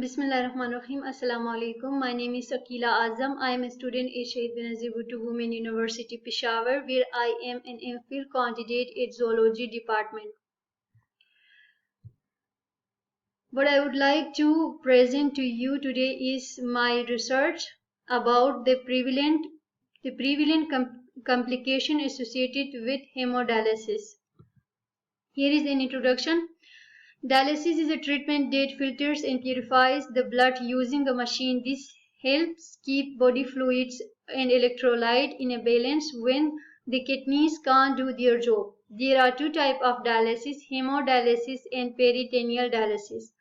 Bismillahirrahmanirrahim. Assalamu alaikum. My name is Akila Azam. I am a student at Shahid Benazir Bhutto Women University, Peshawar, where I am an MPhil candidate at Zoology Department. What I would like to present to you today is my research about the prevalent complication associated with hemodialysis. Here is an introduction. Dialysis is a treatment that filters and purifies the blood using a machine. This helps keep body fluids and electrolyte in a balance when the kidneys can't do their job. There are two types of dialysis, hemodialysis and peritoneal dialysis.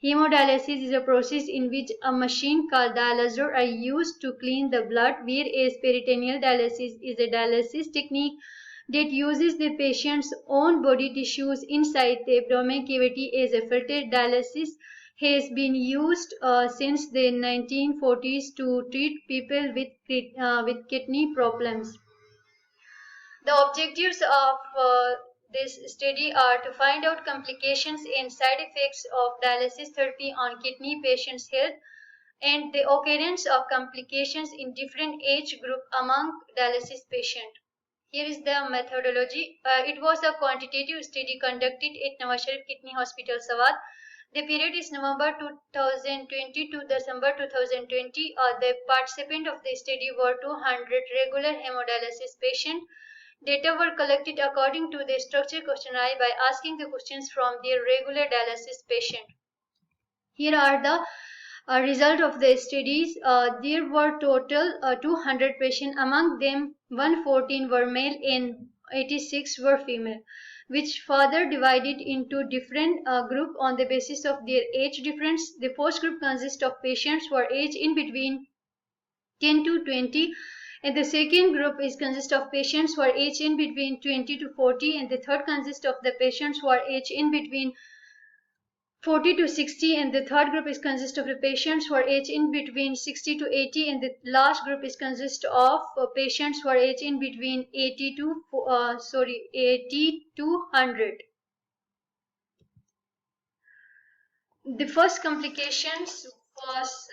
Hemodialysis is a process in which a machine called dialyzer are used to clean the blood, whereas peritoneal dialysis is a dialysis technique that uses the patient's own body tissues inside the abdominal cavity as a filter. Dialysis has been used since the 1940s to treat people with kidney problems. The objectives of this study are to find out complications and side effects of dialysis therapy on kidney patients' health and the occurrence of complications in different age group among dialysis patients. Here is the methodology. It was a quantitative study conducted at Nawaz Sharif Kidney Hospital, Sawat. The period is November 2020 to December 2020. The participants of the study were 200 regular hemodialysis patients. Data were collected according to the structured questionnaire by asking the questions from their regular dialysis patient. Here are the result of the studies. There were total 200 patients. Among them, 114 were male and 86 were female, which further divided into different groups on the basis of their age difference. The first group consists of patients who are aged in between 10 to 20, and the second group is consists of patients who are aged in between 20 to 40, and the third consists of the patients who are aged in between 40 to 60, and the third group is consist of the patients who are aged in between 60 to 80, and the last group is consist of patients who are aged in between 80 to 100. The first complications was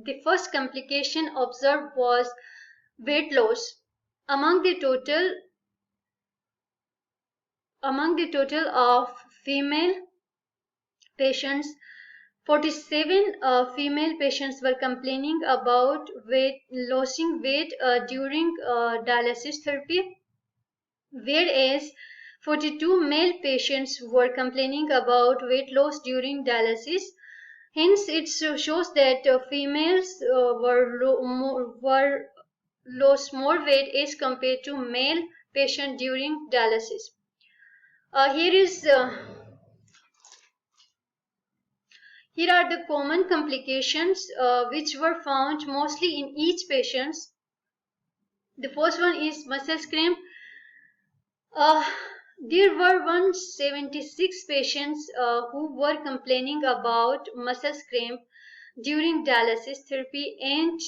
the first complication observed was weight loss. Among the total of female patients, 47 female patients were complaining about losing weight during dialysis therapy, whereas 42 male patients were complaining about weight loss during dialysis. Hence, it shows that females were lost more weight as compared to male patients during dialysis. Here are the common complications which were found mostly in each patient. The first one is muscle cramp. There were 176 patients who were complaining about muscle cramp during dialysis therapy, and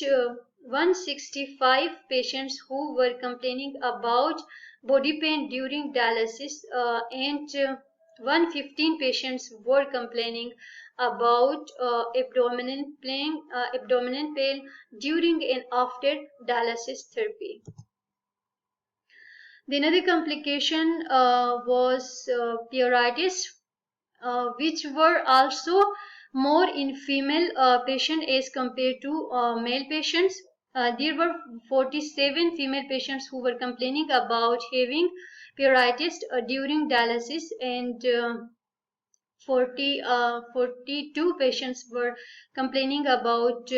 165 patients who were complaining about body pain during dialysis, and 115 patients were complaining about abdominal pain during and after dialysis therapy. The another complication was pruritus, which were also more in female patients as compared to male patients. There were 47 female patients who were complaining about having pruritus during dialysis, and 42 patients were complaining about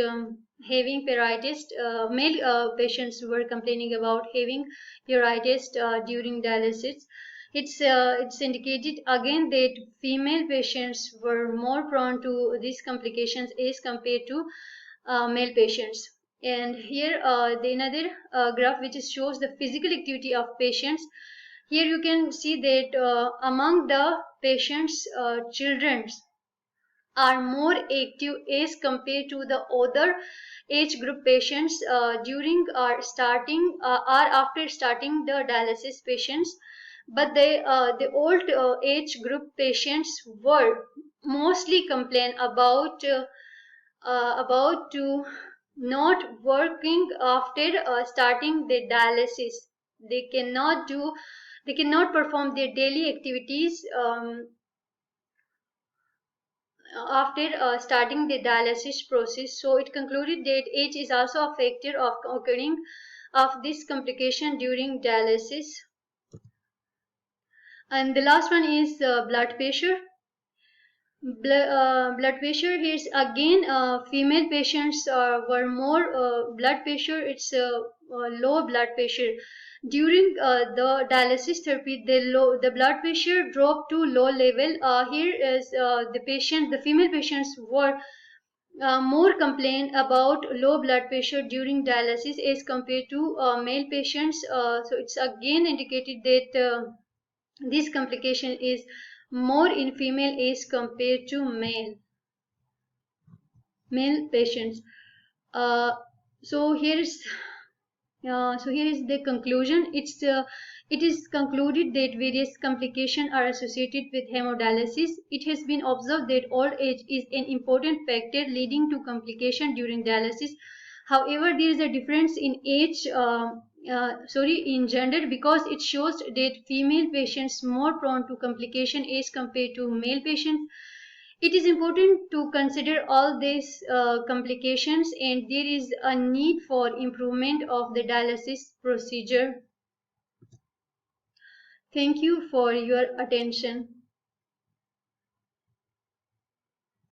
having pruritus. Male patients were complaining about having pruritus during dialysis. It's indicated again that female patients were more prone to these complications as compared to male patients. And here the another graph which shows the physical activity of patients. Here you can see that among the patients, children are more active as compared to the other age group patients during or after starting the dialysis patients. but the old age group patients were mostly complain about to not working after starting the dialysis. They cannot do, they cannot perform their daily activities after starting the dialysis process. So it concluded that age is also a factor of occurring of this complication during dialysis. And the last one is blood pressure. Blood pressure is again female patients were more blood pressure. It's low blood pressure during the dialysis therapy. The blood pressure dropped to low level. Here is the female patients were more complain about low blood pressure during dialysis as compared to male patients. So it's again indicated that this complication is more in female as compared to male patients. Uh, so here is the conclusion. It is concluded that various complications are associated with hemodialysis. It has been observed that old age is an important factor leading to complication during dialysis. However, there is a difference in age, in gender, because it shows that female patients more prone to complication as compared to male patients. It is important to consider all these complications, and there is a need for improvement of the dialysis procedure. Thank you for your attention.